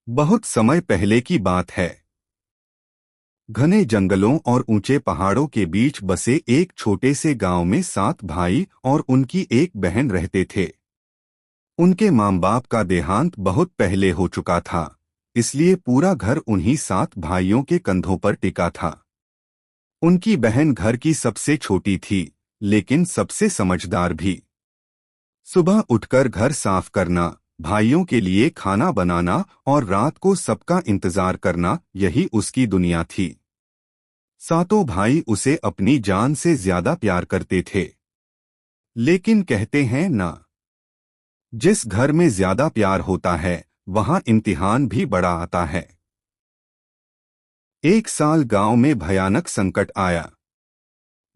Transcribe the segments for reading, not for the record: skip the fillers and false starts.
बहुत समय पहले की बात है। घने जंगलों और ऊंचे पहाड़ों के बीच बसे एक छोटे से गांव में 7 भाई और उनकी एक बहन रहते थे। उनके माँ बाप का देहांत बहुत पहले हो चुका था, इसलिए पूरा घर उन्हीं 7 भाइयों के कंधों पर टिका था। उनकी बहन घर की सबसे छोटी थी, लेकिन सबसे समझदार भी। सुबह उठकर घर साफ करना, भाइयों के लिए खाना बनाना और रात को सबका इंतजार करना, यही उसकी दुनिया थी। सातों भाई उसे अपनी जान से ज्यादा प्यार करते थे। लेकिन कहते हैं ना, जिस घर में ज्यादा प्यार होता है वहां इम्तिहान भी बड़ा आता है। एक साल गांव में भयानक संकट आया।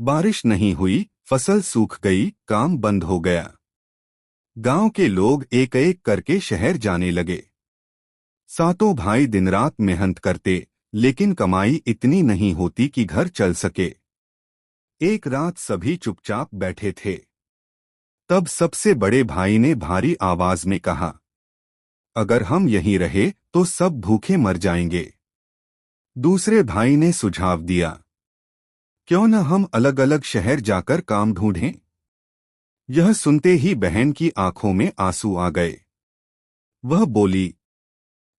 बारिश नहीं हुई, फसल सूख गई, काम बंद हो गया। गांव के लोग एक एक करके शहर जाने लगे। सातों भाई दिन रात मेहनत करते, लेकिन कमाई इतनी नहीं होती कि घर चल सके। एक रात सभी चुपचाप बैठे थे। तब सबसे बड़े भाई ने भारी आवाज में कहा, अगर हम यहीं रहे तो सब भूखे मर जाएंगे। दूसरे भाई ने सुझाव दिया, क्यों न हम अलग अलग शहर जाकर काम ढूंढें। यह सुनते ही बहन की आंखों में आंसू आ गए। वह बोली,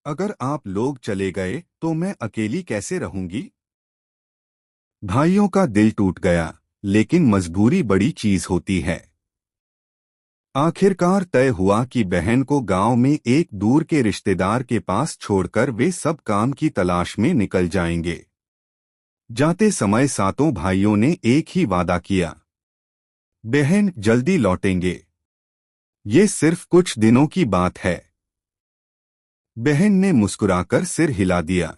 अगर आप लोग चले गए तो मैं अकेली कैसे रहूंगी। भाइयों का दिल टूट गया, लेकिन मजबूरी बड़ी चीज होती है। आखिरकार तय हुआ कि बहन को गांव में एक दूर के रिश्तेदार के पास छोड़कर वे सब काम की तलाश में निकल जाएंगे। जाते समय सातों भाइयों ने एक ही वादा किया, बहन जल्दी लौटेंगे, ये सिर्फ कुछ दिनों की बात है। बहन ने मुस्कुराकर सिर हिला दिया,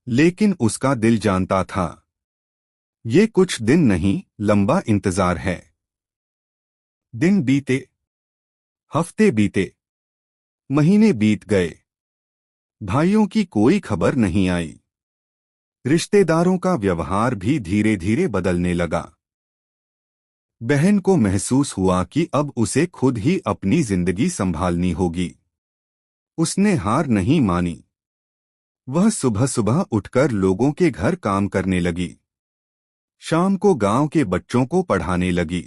लेकिन उसका दिल जानता था, ये कुछ दिन नहीं, लंबा इंतजार है। दिन बीते, हफ्ते बीते, महीने बीत गए। भाइयों की कोई खबर नहीं आई। रिश्तेदारों का व्यवहार भी धीरे धीरे बदलने लगा। बहन को महसूस हुआ कि अब उसे खुद ही अपनी जिंदगी संभालनी होगी। उसने हार नहीं मानी। वह सुबह सुबह उठकर लोगों के घर काम करने लगी। शाम को गांव के बच्चों को पढ़ाने लगी।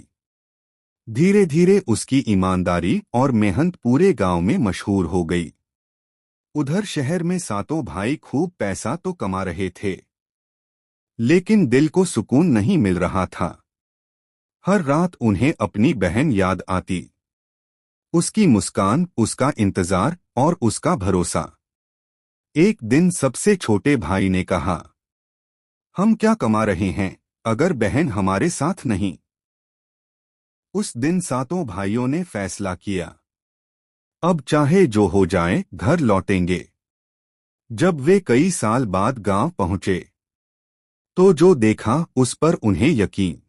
धीरे धीरे उसकी ईमानदारी और मेहनत पूरे गांव में मशहूर हो गई। उधर शहर में सातों भाई खूब पैसा तो कमा रहे थे, लेकिन दिल को सुकून नहीं मिल रहा था। हर रात उन्हें अपनी बहन याद आती। उसकी मुस्कान, उसका इंतजार और उसका भरोसा। एक दिन सबसे छोटे भाई ने कहा, हम क्या कमा रहे हैं अगर बहन हमारे साथ नहीं। उस दिन सातों भाइयों ने फैसला किया, अब चाहे जो हो जाए घर लौटेंगे। जब वे कई साल बाद गांव पहुंचे तो जो देखा उस पर उन्हें यकीन